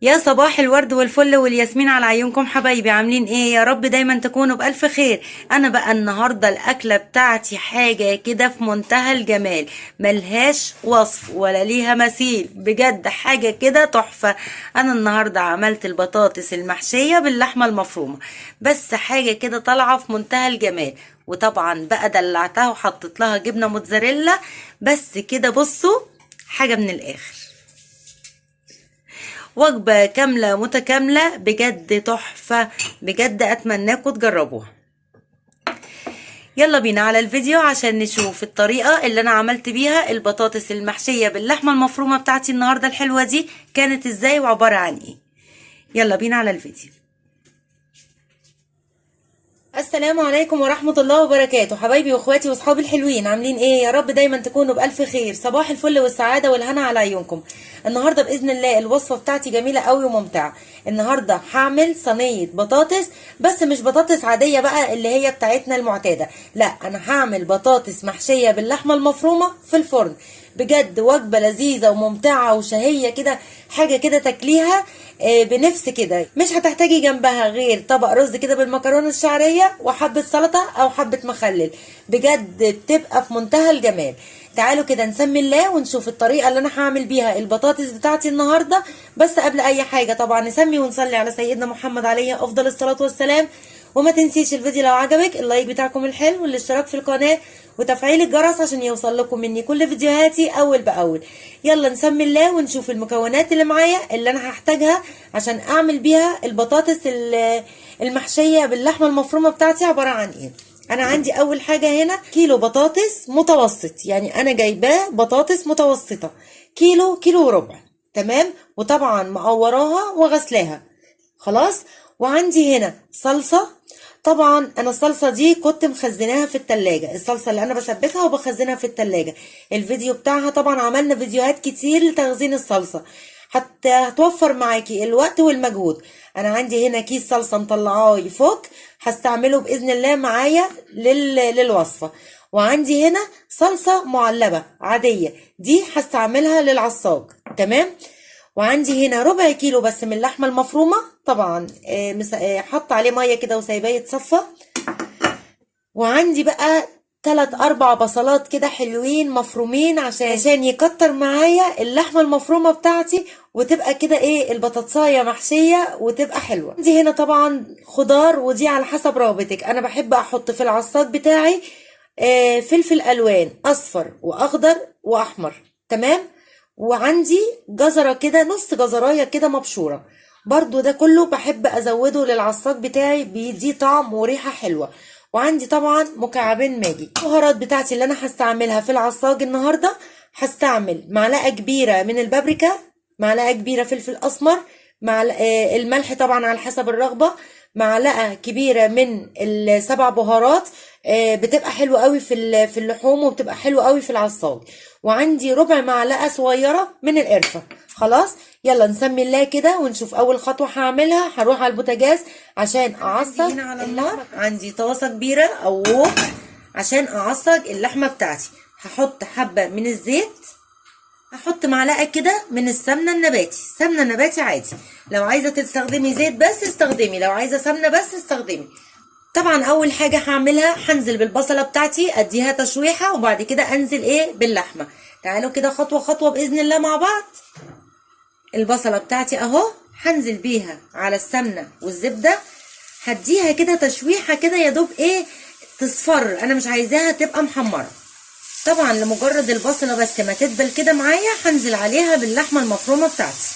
يا صباح الورد والفل والياسمين على عيونكم حبايبي، عاملين ايه؟ يا رب دايما تكونوا بألف خير. انا بقى النهاردة الاكلة بتاعتي حاجة كده في منتهى الجمال، ملهاش وصف ولا ليها مثيل، بجد حاجة كده تحفة. انا النهاردة عملت البطاطس المحشية باللحمة المفرومة، بس حاجة كده طالعة في منتهى الجمال. وطبعا بقى دلعتها وحطيت لها جبنة موتزاريلا، بس كده بصوا، حاجة من الاخر. وجبة كاملة متكاملة بجد تحفة، بجد أتمناكم تجربوها. يلا بينا على الفيديو عشان نشوف الطريقة اللي أنا عملت بيها البطاطس المحشية باللحمة المفرومة بتاعتي النهاردة الحلوة دي كانت ازاي وعبارة عن ايه. يلا بينا على الفيديو. السلام عليكم ورحمة الله وبركاته، حبايبي واخواتي واصحابي الحلوين، عاملين ايه؟ يا رب دايما تكونوا بألف خير. صباح الفل والسعادة والهنا على عيونكم. النهاردة بإذن الله الوصفة بتاعتي جميلة قوي وممتعة. النهاردة هعمل صينية بطاطس، بس مش بطاطس عادية بقى اللي هي بتاعتنا المعتادة، لا انا هعمل بطاطس محشية باللحمة المفرومة في الفرن. بجد وجبة لذيذة وممتعة وشهية كده، حاجة كده تاكليها بنفس كده، مش هتحتاجي جنبها غير طبق رز كده بالمكرونة الشعرية وحبة سلطة او حبة مخلل. بجد بتبقى في منتهى الجمال. تعالوا كده نسمي الله ونشوف الطريقة اللي انا هعمل بيها البطاطس بتاعتي النهاردة. بس قبل اي حاجة طبعا نسمي ونصلي على سيدنا محمد عليه افضل الصلاة والسلام. وما تنسيش الفيديو لو عجبك اللايك بتاعكم الحلو والاشتراك في القناة وتفعيل الجرس عشان يوصل لكم مني كل فيديوهاتي اول باول. يلا نسمي الله ونشوف المكونات اللي معايا اللي انا هحتاجها عشان اعمل بيها البطاطس المحشية باللحمة المفرومة بتاعتي عبارة عن ايه. انا عندي اول حاجة هنا كيلو بطاطس متوسط، يعني انا جايباه بطاطس متوسطة، كيلو وربع. تمام، وطبعا مقوراها وغسلاها خلاص. وعندي هنا صلصة، طبعا انا الصلصة دي كنت مخزناها في التلاجة، الصلصة اللي انا بسبكها وبخزنها في التلاجة. الفيديو بتاعها طبعا عملنا فيديوهات كتير لتخزين الصلصة، حتى هتوفر معاكي الوقت والمجهود. انا عندي هنا كيس صلصة مطلعاه يفك، هستعمله باذن الله معايا للوصفة. وعندي هنا صلصة معلبة عادية، دي هستعملها للعصاج. تمام. وعندي هنا ربع كيلو بس من اللحمه المفرومه، طبعا حط عليه ميه كده وسايباه يتصفى. وعندي بقى 3 4 بصلات كده حلوين مفرومين عشان يكتر معايا اللحمه المفرومه بتاعتي، وتبقى كده ايه البطاطسايه محشيه وتبقى حلوه. عندي هنا طبعا خضار، ودي على حسب رغبتك. انا بحب احط في العصاج بتاعي فلفل الوان اصفر واخضر واحمر. تمام. وعندي جزرة كده، نص جزراية كده مبشورة، برضو ده كله بحب ازوده للعصاج بتاعي، بيديه طعم وريحة حلوة. وعندي طبعا مكعبين ماجي. البهارات بتاعتي اللي انا هستعملها في العصاج النهاردة، هستعمل معلقة كبيرة من البابريكا، معلقة كبيرة فلفل اسمر، الملح طبعا على حسب الرغبة، معلقة كبيرة من السبع بهارات، بتبقى حلوة قوي في اللحوم وبتبقى حلوة قوي في العصاج. وعندي ربع معلقة صغيرة من القرفة. خلاص، يلا نسمي الله كده ونشوف اول خطوة هعملها. هروح على البوتاجاز عشان اعصج هنا على النار. عندي طاسة كبيرة او وok عشان اعصج اللحمة بتاعتي. هحط حبة من الزيت، هحط معلقه كده من السمنه النباتي، سمنه نباتي عادي، لو عايزه تستخدمي زيت بس استخدمي، لو عايزه سمنه بس استخدمي. طبعا اول حاجه هعملها هنزل بالبصله بتاعتي اديها تشويحه، وبعد كده انزل ايه باللحمه. تعالوا كده خطوه خطوه باذن الله مع بعض. البصله بتاعتي اهو، هنزل بيها على السمنه والزبده، هديها كده تشويحه كده يا دوب ايه تصفر، انا مش عايزاها تبقى محمره. طبعا لمجرد البصله بس ما تدبل كده معايا هنزل عليها باللحمه المفرومه بتاعتي.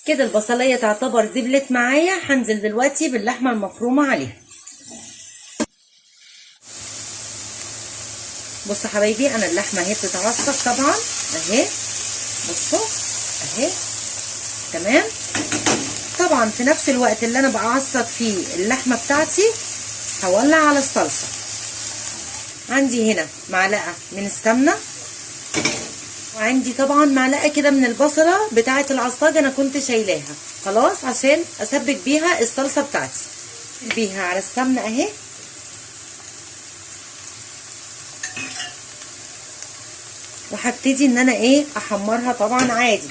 كده البصليه تعتبر دبلت معايا، هنزل دلوقتي باللحمه المفرومه عليها. بصوا حبايبي، انا اللحمه اهي بتتعصق طبعا اهي، بصوا اهي. تمام. طبعا في نفس الوقت اللي انا بعصق فيه اللحمه بتاعتي هولع على الصلصه. عندي هنا معلقه من السمنه، وعندي طبعا معلقه كده من البصله بتاعه العصاج انا كنت شايلاها خلاص عشان اسبك بيها الصلصه بتاعتي. بيها على السمنه اهي، وهبتدي ان انا ايه احمرها طبعا عادي.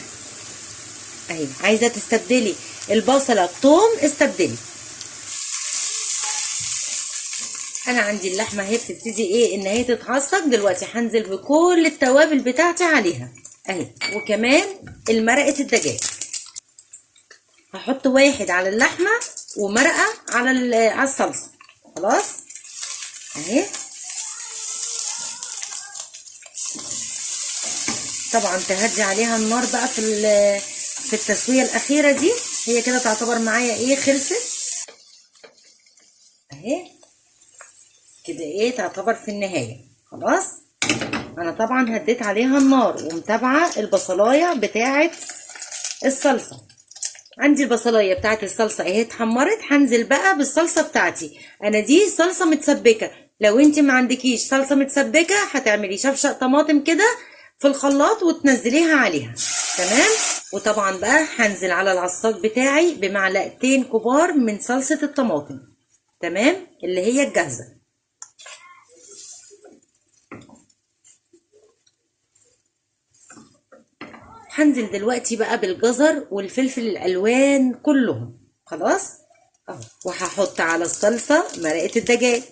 اهي. عايزه تستبدلي البصله بثوم استبدلي. انا عندي اللحمه اهي بتبتدي ايه ان هي تتعصج. دلوقتي هنزل بكل التوابل بتاعتي عليها اهي، وكمان المرقه الدجاج. هحط واحد على اللحمه ومرقه على الصلصه. خلاص اهي. طبعا تهدي عليها النار بقى في التسويه الاخيره دي. هي كده تعتبر معايا ايه خلصت اهي كده، ايه تعتبر في النهايه. خلاص انا طبعا هديت عليها النار ومتابعه البصلايه بتاعه الصلصه. عندي البصلايه بتاعه الصلصه اهي اتحمرت. هنزل بقى بالصلصه بتاعتي. انا دي صلصه متسبكه. لو انت ما عندكيش صلصه متسبكه هتعملي شفشق طماطم كده في الخلاط وتنزليها عليها. تمام. وطبعا بقى هنزل على العصاج بتاعي بمعلقتين كبار من صلصه الطماطم. تمام، اللي هي الجاهزه. هنزل دلوقتي بقى بالجزر والفلفل الالوان كلهم. خلاص اهو. وهحط على الصلصه مرقه الدجاج.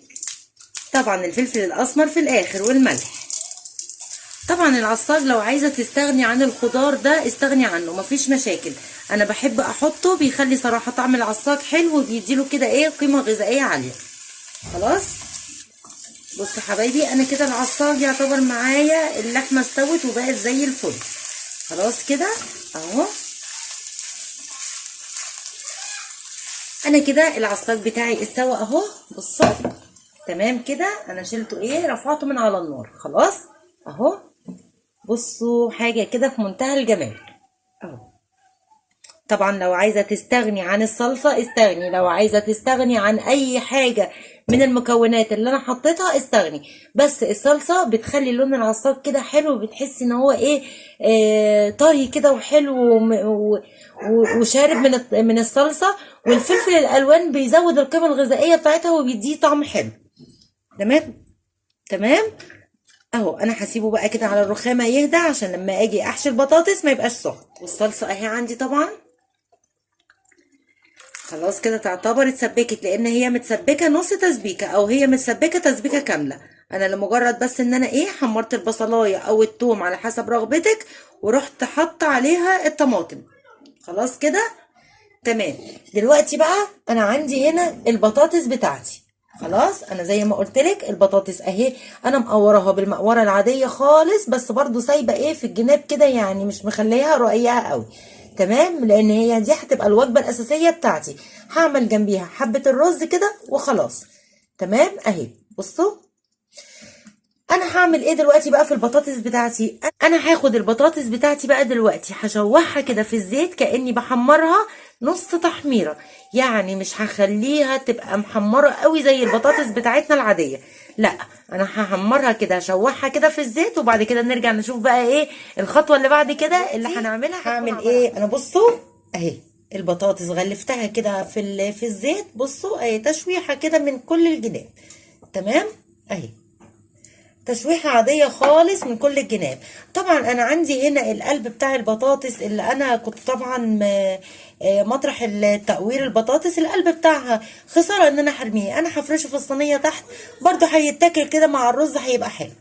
طبعا الفلفل الاسمر في الاخر والملح. طبعا العصاج لو عايزه تستغني عن الخضار ده استغني عنه، مفيش مشاكل. انا بحب احطه، بيخلي صراحه طعم العصاج حلو وبيديله كده ايه قيمه غذائيه عاليه. خلاص بصوا حبايبي، انا كده العصاج يعتبر معايا اللحمه استوت وبقت زي الفل. خلاص كده اهو. انا كده العصاج بتاعي استوى اهو. بصوا تمام كده. انا شلته ايه رفعته من على النار. خلاص اهو. بصوا حاجه كده في منتهى الجمال اهو. طبعا لو عايزه تستغني عن الصلصه استغني، لو عايزه تستغني عن اي حاجه من المكونات اللي انا حطيتها استغني. بس الصلصه بتخلي لون العصاج كده حلو، بتحسي ان هو ايه طري كده وحلو وشارب من الصلصه. والفلفل الالوان بيزود القيمه الغذائيه بتاعتها وبيديه طعم حلو. تمام تمام اهو. انا هسيبه بقى كده على الرخامه يهدى عشان لما اجي احشي البطاطس ما يبقاش سخن. والصلصه اهي عندي طبعا خلاص كده تعتبر اتسبكت، لان هي متسبكه نص تسبيكه او هي متسبكه تسبيكه كامله. انا لمجرد بس ان انا ايه حمرت البصلايه او الثوم على حسب رغبتك ورحت حاطه عليها الطماطم. خلاص كده تمام. دلوقتي بقى انا عندي هنا البطاطس بتاعتي. خلاص انا زي ما قلت لك البطاطس اهي انا مقوراها بالمقوره العاديه خالص، بس برضو سايبه ايه في الجناب كده، يعني مش مخليها رقيقه قوي. تمام، لان هي دي هتبقى الوجبه الاساسيه بتاعتي. هعمل جنبيها حبه الرز كده وخلاص. تمام اهي. بصوا انا هعمل ايه دلوقتي بقى في البطاطس بتاعتي. انا هاخد البطاطس بتاعتي بقى دلوقتي هشوحها كده في الزيت كاني بحمرها نص تحميره، يعني مش هخليها تبقى محمره قوي زي البطاطس بتاعتنا العاديه، لا انا هحمرها كده هشوحها كده في الزيت، وبعد كده نرجع نشوف بقى ايه الخطوه اللي بعد كده اللي هنعملها. هعمل ايه انا؟ بصوا اهي البطاطس غلفتها كده في الزيت. بصوا اهي تشويحه كده من كل الجناب. تمام اهي تشويحة عادية خالص من كل الجناب. طبعا انا عندي هنا القلب بتاع البطاطس اللي انا كنت طبعا مطرح التقوير البطاطس القلب بتاعها خسارة ان انا هرميه. انا هفرشه في الصينية تحت برضو هيتاكل كده مع الرز هيبقى حلو.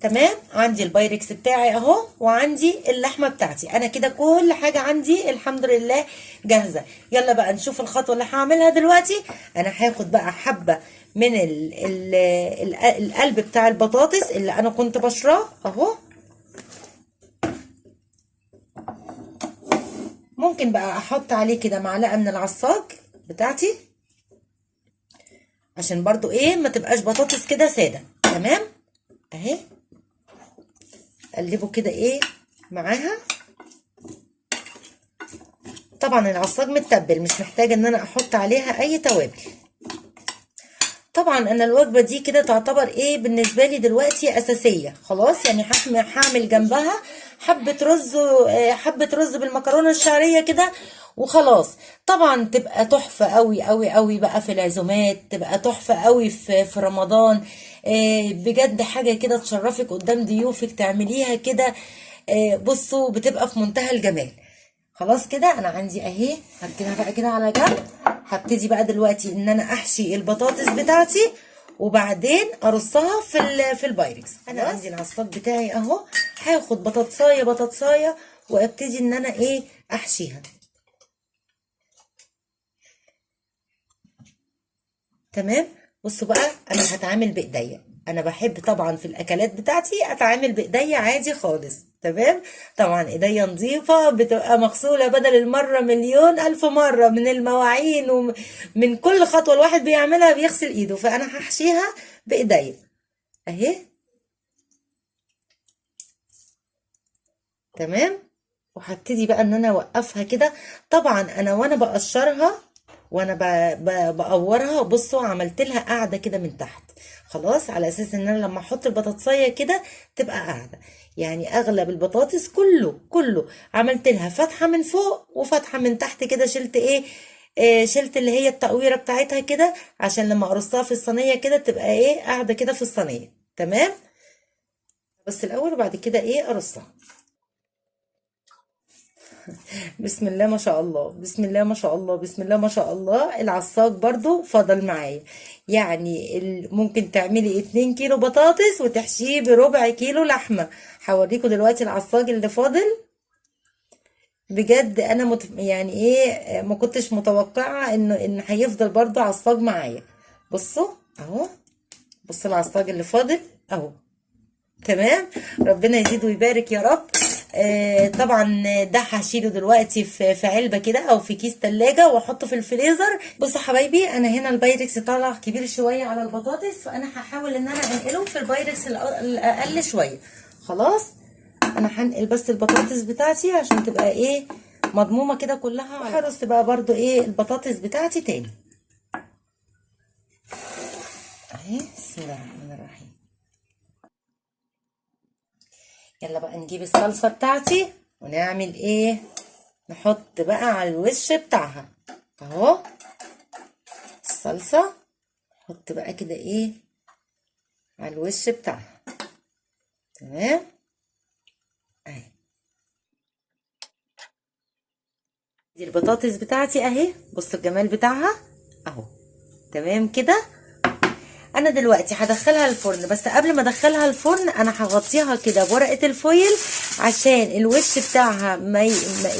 تمام. عندي البايركس بتاعي اهو، وعندي اللحمه بتاعتي. انا كده كل حاجه عندي الحمد لله جاهزه. يلا بقى نشوف الخطوه اللي هعملها دلوقتي. انا هاخد بقى حبه من القلب بتاع البطاطس اللي انا كنت بشراه اهو. ممكن بقى احط عليه كده معلقه من العصاج بتاعتي عشان برضو ايه ما تبقاش بطاطس كده ساده. تمام اهي اقلبه كده ايه معاها. طبعا العصاج متبل مش محتاجه ان انا احط عليها اي توابل. طبعا انا الوجبه دي كده تعتبر ايه بالنسبه لي دلوقتي اساسيه. خلاص يعني هعمل جنبها حبه رز بالمكرونه الشعريه كده وخلاص. طبعا تبقى تحفه قوي قوي قوي بقى في العزومات، تبقى تحفه قوي في رمضان. بجد حاجه كده تشرفك قدام ضيوفك تعمليها كده. بصوا بتبقى في منتهى الجمال. خلاص كده انا عندي اهي، هركنها بقى كده على جنب. هبتدي بقى دلوقتي ان انا احشي البطاطس بتاعتي وبعدين ارصها في البايركس. انا عندي العصاج بتاعي اهو، هاخد بطاطسايه بطاطسايه وابتدي ان انا ايه احشيها. تمام. بصوا بقى انا هتعامل بايديا، انا بحب طبعا في الاكلات بتاعتي اتعامل بايديا عادي خالص. تمام. طبعا ايديا نظيفه، بتبقى مغسوله بدل المره مليون الف مره من المواعين ومن كل خطوه الواحد بيعملها بيغسل ايده، فانا هحشيها بايديا اهي. تمام. وهبتدي بقى ان انا اوقفها كده. طبعا انا وانا بقشرها وانا بقورها، بصوا عملت لها قاعده كده من تحت خلاص، على اساس ان انا لما احط البطاطسيه كده تبقى قاعده. يعني اغلب البطاطس كله عملت لها فتحه من فوق وفتحه من تحت كده. شلت ايه؟ شلت اللي هي التقويره بتاعتها كده، عشان لما ارصها في الصينيه كده تبقى ايه قاعده كده في الصينيه. تمام. بس الاول وبعد كده ايه ارصها. بسم الله ما شاء الله، بسم الله ما شاء الله، بسم الله ما شاء الله. العصاج برضو فضل معايا. يعني ممكن تعملي 2 كيلو بطاطس وتحشيه بربع كيلو لحمة. هوريكم دلوقتي العصاج اللي فاضل. بجد انا يعني ايه ما كنتش متوقعة ان هيفضل برضو عصاج معايا. بصوا اهو، بصوا العصاج اللي فاضل اهو. تمام. ربنا يزيد ويبارك يا رب. طبعا ده هشيله دلوقتي في علبه كده او في كيس تلاجة واحطه في الفريزر. بصوا حبايبي، انا هنا البايركس طالع كبير شويه على البطاطس، فانا هحاول ان انا انقله في البايركس الاقل شويه. خلاص. انا هنقل بس البطاطس بتاعتي عشان تبقى ايه مضمومه كده كلها. وهرص بقى برضو ايه البطاطس بتاعتي تاني اهي. بسم الله الرحمن الرحيم. يلا بقى نجيب الصلصة بتاعتي ونعمل ايه، نحط بقى على الوش بتاعها اهو الصلصة. نحط بقى كده ايه على الوش بتاعها. تمام اهي. دي البطاطس بتاعتي اهي، بصوا الجمال بتاعها اهو. تمام كده. انا دلوقتي هدخلها الفرن، بس قبل ما ادخلها الفرن انا هغطيها كده بورقه الفويل عشان الوش بتاعها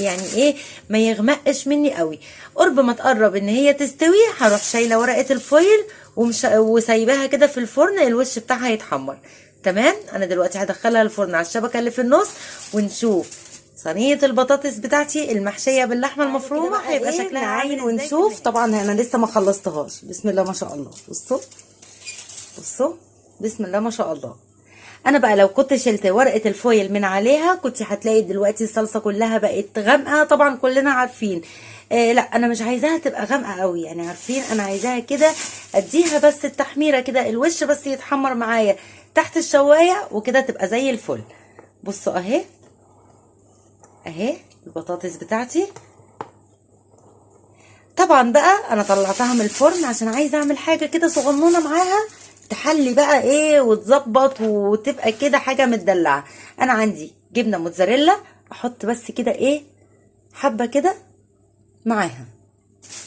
يعني ايه ما يغمقش مني قوي. قرب ما تقرب ان هي تستوي هروح شايله ورقه الفويل وسايباها كده في الفرن، الوش بتاعها يتحمر. تمام. انا دلوقتي هدخلها الفرن على الشبكه اللي في النص ونشوف صينيه البطاطس بتاعتي المحشيه باللحمه المفرومه هيبقى شكلها عامل ونشوف. طبعا انا لسه ما خلصتهاش. بسم الله ما شاء الله. بصوا بصوا بسم الله ما شاء الله. انا بقى لو كنت شلت ورقه الفويل من عليها كنت هتلاقي دلوقتي الصلصه كلها بقت غامقه. طبعا كلنا عارفين. لا انا مش عايزاها تبقى غامقه قوي، يعني عارفين انا عايزاها كده اديها بس التحميره كده، الوش بس يتحمر معايا تحت الشوايه وكده تبقى زي الفل. بصوا اهي اهي البطاطس بتاعتي. طبعا بقى انا طلعتها من الفرن عشان عايزه اعمل حاجه كده صغنونه معاها تحلي بقى ايه وتظبط وتبقى كده حاجه متدلعه. انا عندي جبنه موتزاريلا، احط بس كده ايه حبه كده معاها.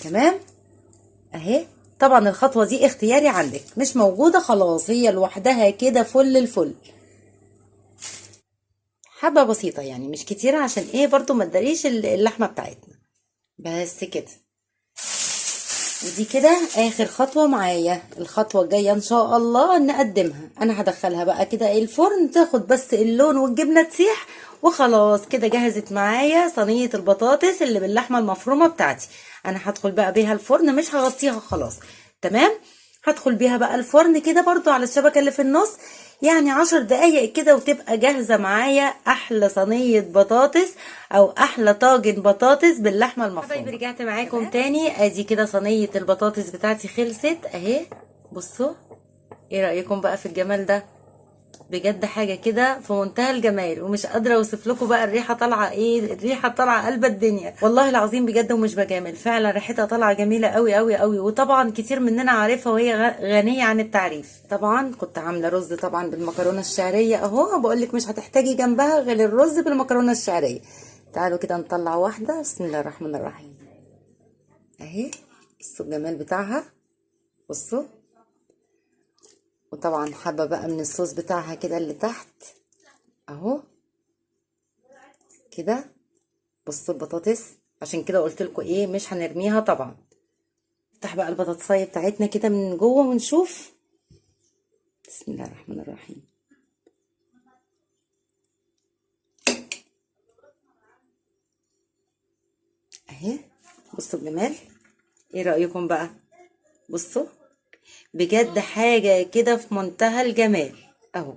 تمام اهي. طبعا الخطوه دي اختياري عندك، مش موجوده خلاص هي لوحدها كده فل الفل. حبه بسيطه يعني مش كتيره عشان ايه برضو ما تداريش اللحمه بتاعتنا. بس كده. ودي كده اخر خطوه معايا. الخطوه الجايه ان شاء الله نقدمها. انا هدخلها بقى كده الفرن تاخد بس اللون والجبنه تسيح وخلاص كده جهزت معايا صينيه البطاطس اللي باللحمه المفرومه بتاعتي. انا هدخل بقى بيها الفرن، مش هغطيها خلاص. تمام. هدخل بيها بقى الفرن كده برضو على الشبكه اللي في النص، يعني 10 دقايق كده وتبقى جاهزة معايا أحلى صينية بطاطس أو أحلى طاجن بطاطس باللحمة المفرومة. حبايبي رجعت معاكم تاني. أدي كده صينية البطاطس بتاعتي خلصت أهي. بصوا إيه رأيكم بقى في الجمال ده؟ بجد حاجة كده في منتهى الجمال، ومش قادرة اوصف لكم بقى الريحة طالعة ايه. الريحة طالعة قلب الدنيا والله العظيم بجد، ومش بجامل فعلا ريحتها طالعة جميلة قوي قوي قوي. وطبعا كتير مننا عارفها وهي غنية عن التعريف. طبعا كنت عاملة رز طبعا بالمكرونة الشعرية اهو، بقول لك مش هتحتاجي جنبها غير الرز بالمكرونة الشعرية. تعالوا كده نطلع واحدة. بسم الله الرحمن الرحيم. اهي بصوا الجمال بتاعها، بصوا. وطبعا حابة بقى من الصوص بتاعها كده اللي تحت اهو كده. بصوا البطاطس، عشان كده قلت لكم ايه مش هنرميها طبعا. نفتح بقى البطاطسايه بتاعتنا كده من جوه ونشوف. بسم الله الرحمن الرحيم. اهي بصوا الجمال. ايه رأيكم بقى؟ بصوا بجد حاجة كده في منتهى الجمال اهو.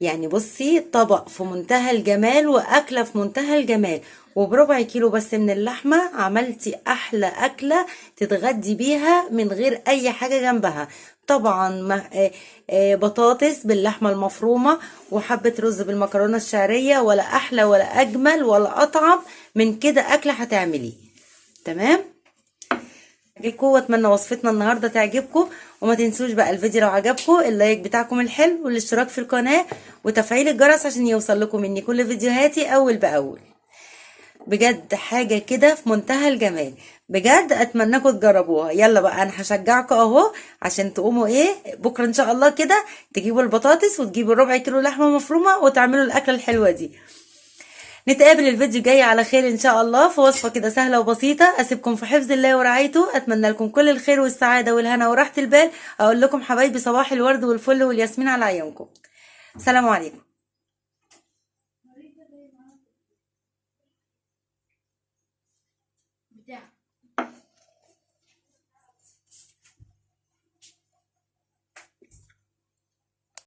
يعني بصي طبق في منتهى الجمال واكله في منتهى الجمال، وبربع كيلو بس من اللحمه عملتي احلى اكله تتغدي بيها من غير اي حاجه جنبها. طبعا بطاطس باللحمه المفرومه وحبه رز بالمكرونه الشعريه، ولا احلى ولا اجمل ولا اطعم من كده اكله هتعمليه. تمام. تعجبكم واتمنى وصفتنا النهارده تعجبكم، وما تنسوش بقى الفيديو لو عجبكم اللايك بتاعكم الحلو والاشتراك في القناه وتفعيل الجرس عشان يوصل لكم مني كل فيديوهاتي اول باول. بجد حاجه كده في منتهى الجمال، بجد اتمنىكم تجربوها. يلا بقى انا هشجعكم اهو عشان تقوموا ايه بكره ان شاء الله كده تجيبوا البطاطس وتجيبوا ربع كيلو لحمه مفرومه وتعملوا الاكله الحلوه دي. نتقابل الفيديو الجاي على خير ان شاء الله في وصفة كده سهلة وبسيطة. اسيبكم في حفظ الله ورعايته، اتمنى لكم كل الخير والسعادة والهنا وراحة البال. اقول لكم حبايبي صباح الورد والفل والياسمين على عيونكم. سلام عليكم.